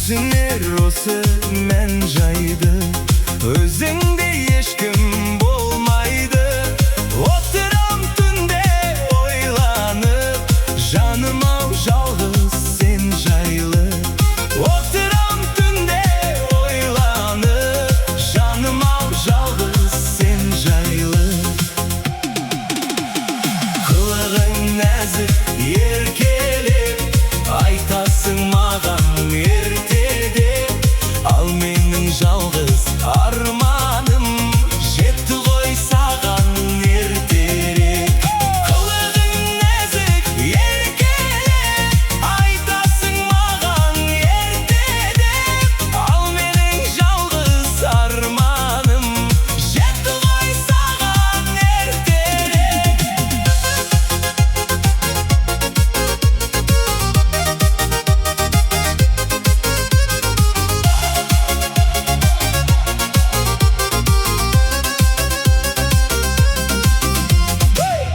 Өзіңе росы мән жайды, өзіңде ешкім болмайды. Отырам түнде ойланып, жаным-ау жалғыз сен жайлы. Отырам түнде ойланып, жаным-ау жалғыз сен жайлы. Қылығың нәзік еркелеп, айтасың маған ертеде. Ал менің жалғыз арманым жетті ғой саған ертерек. Қылығың нәзік еркелеп, айтасың маған ертеде. Ал менің жалғыз арманым жетті ғой саған ертерек.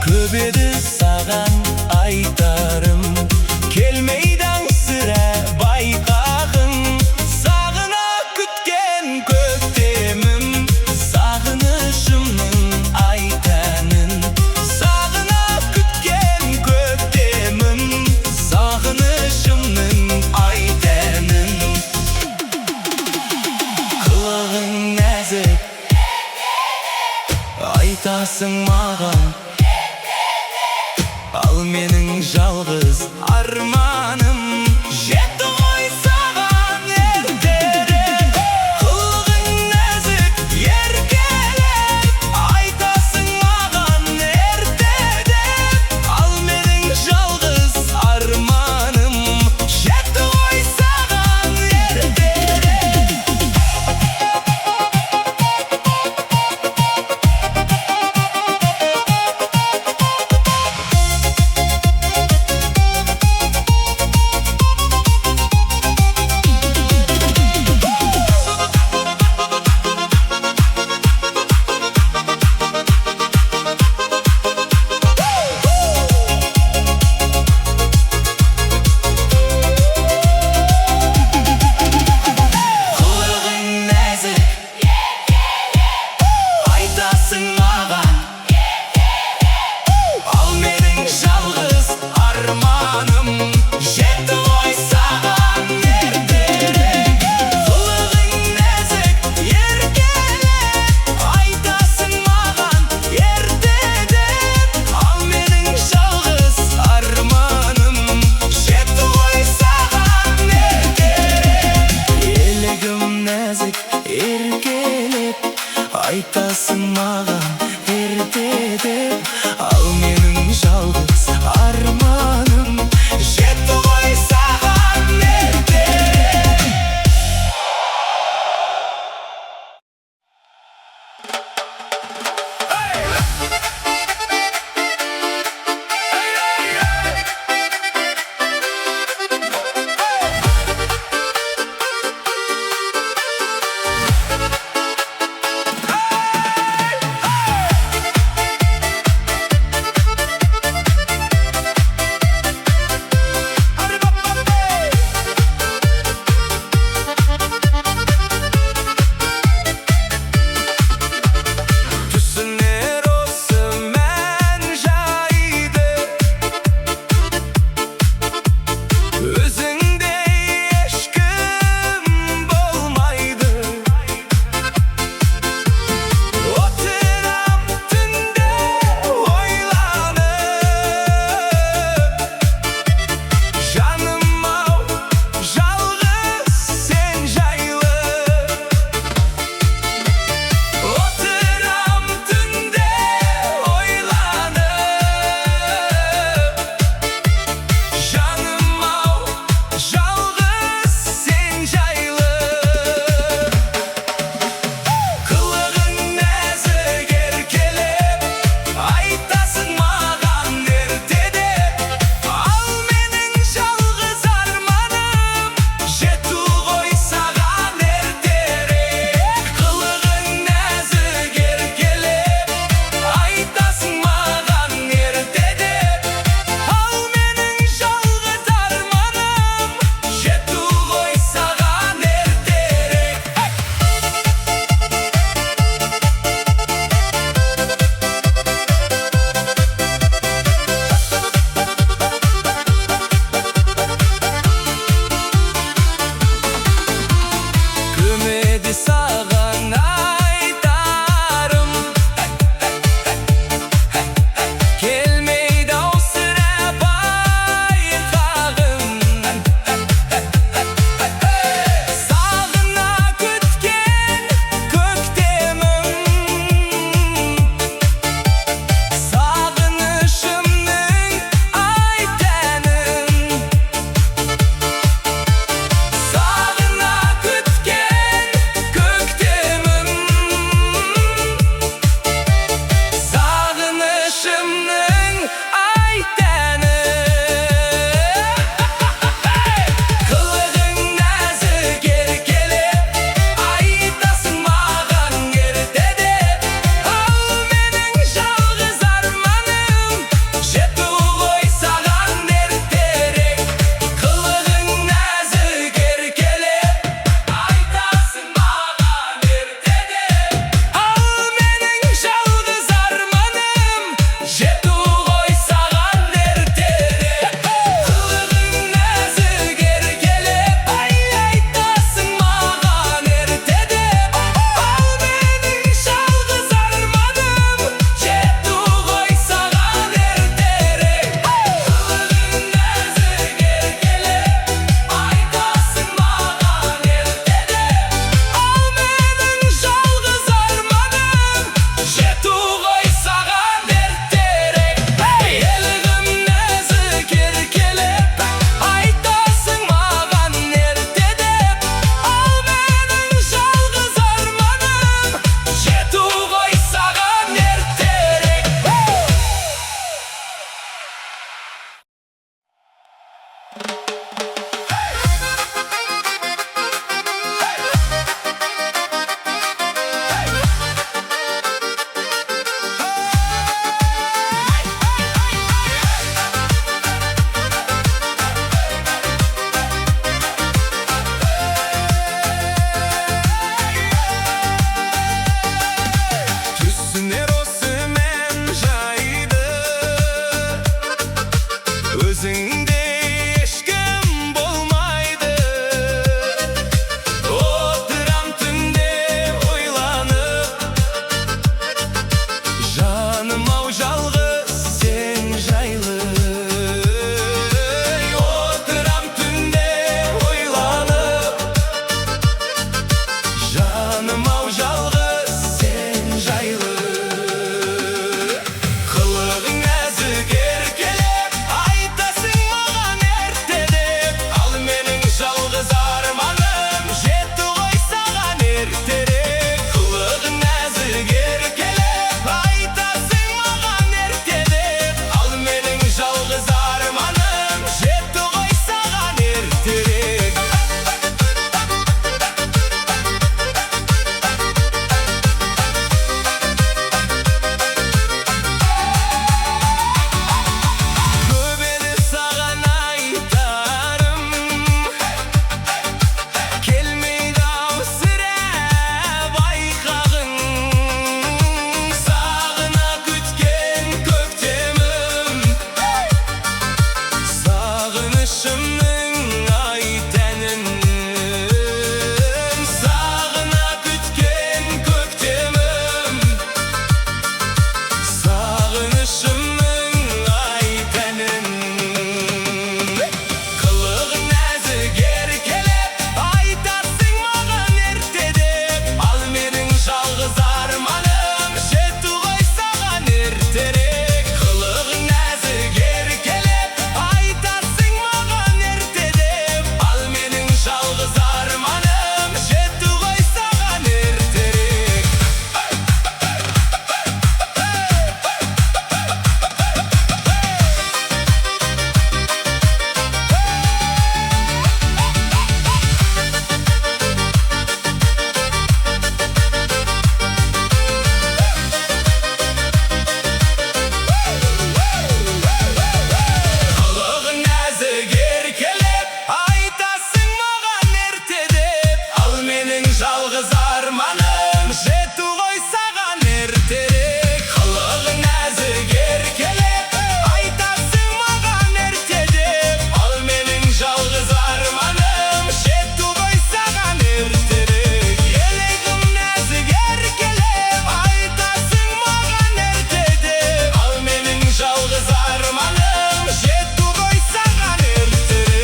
Көп еді саған айтарым, келмейдің сірә байқағың. Сағына күткен көктемім, сағынышымның айтанын. Сағына күткен көктемім, сағынышымның айтанын. Қылығың нәзік, айтасың маған, ал менің жалғыз арманым жетті ғой саған ертерек. Қылығың нәзік еркелеп, айтасың маған ертеде. Ал менің жалғыз арманым жетті ғой саған ертерек. Айтасың маған, ал менің жалғыз арманым жетті ғой саған ертерек. Қылығың нәзік еркелеп, айтасың маған ертеде. Ал менің жалғыз арманым жетті ғой саған ертерек. Елігім нәзік еркелеп, айтасың маған ертеде. Ал менің жалғыз арманым жетті Түсінер осымен жайды, өзіңде ешкім болмайды. Отырам түнде ойланып, жаным-ау жалғыз сен жайлы. Отырам түнде ойланып, жаным-ау жалғыз сен жайлы. Қылығың нәзік еркелеп, айтасың маған ерте деп. Ал менің жалғыз арманым жетті ғой саған ертерек. Қылығың нәзік еркелеп, айтасың маған ерте деп. Ал менің жалғыз арманым жетті ғой саған ертерек. Көп еді саған айтарым, келмейді-ау сірә байқағың. Сағына күткен көктемім, сағынышымның ай тәнін. Сағына күткен көктемім, сағынышымның ай тәнін. Қылығың нәзік еркелеп, айтасың маған ерте деп. Ал менің жалғыз арманым жетті ғой саған ертерек. Қылығың нәзік еркелеп, айтасың маған ерте деп. Ал менің жалғыз арманым жетті ғой саған ертерек. Қылығың нәзік еркелеп, айтасың маған ерте деп. Ал менің жалғыз арманым жетті ғой саған ертерек. Қылығың нәзік еркелеп, айтасың маған ерте деп. Ал менің жалғыз арманым жетті ғой саған ертерек. Елегім нәзік еркелеп, айтасың маған ерте деп. Ал менің жалғыз арманым жетті ғой саған ертерек.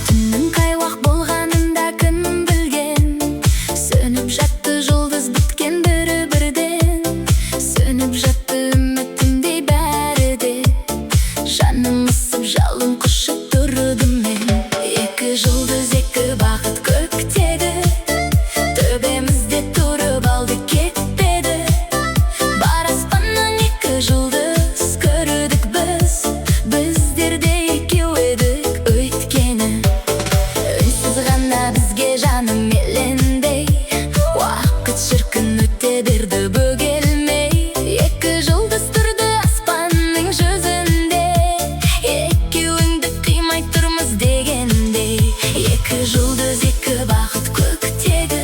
Түннің қай уақ болғанын да кім білген. Сөніп жатты жұлдыз біткен бірі-бірден. Сөніп жатты үмітімдей бәрі де. Жаным ысып жалын құшып тұрдым мен. Екі жұлдыз, екі бақыт көктеді. Төбемізде тұрып алды кетпеді. Бар аспаннан екі жұлдыз көрдік біз. Біздер де екеу едік өйткені. Үнсіз ғана бізге жаным елендей. Уақыт шіркін өте берді бөгелмей. Екі жұлдыз тұрды аспанның жүзінде. Екеуіңді қимай тұрмыз дегендей. Екі жұлдыз, екі бақыт көктегі.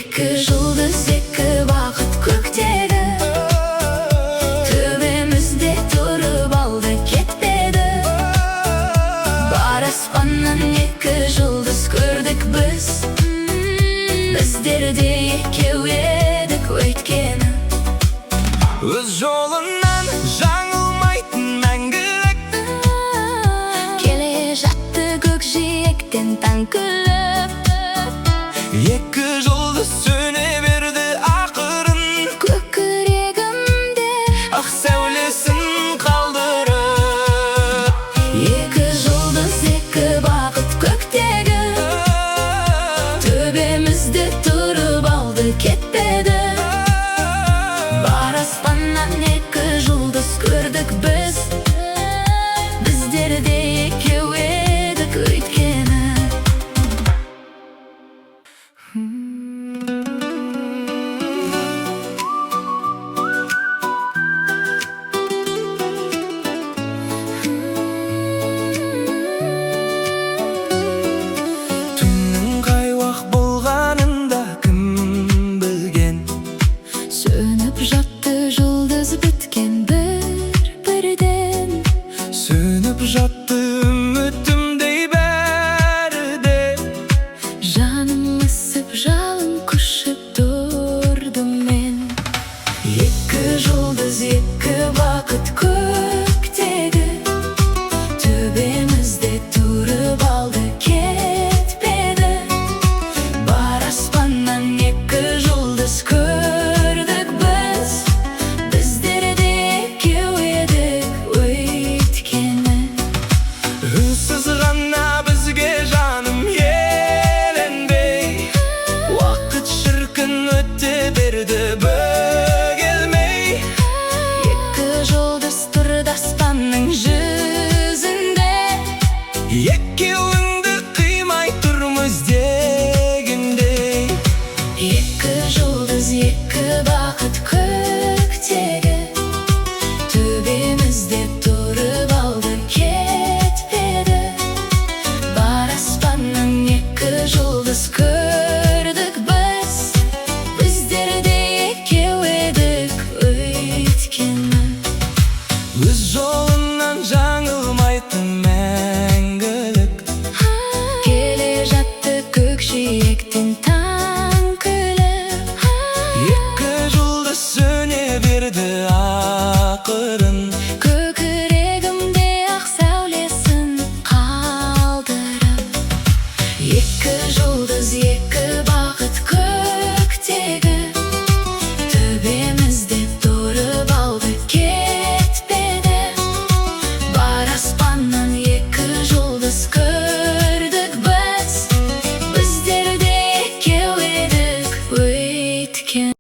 Екі жұлдыз, екі бақыт көктеді, төбемізде тұрып алды кетпеді. Бар аспаннан екі жұлдыз көрдік біз, біздер де екеу едік өйткені. Өз жолынан жаңылмайтын мәңгілік, Келе жатты көкжиектен таң күліп, екі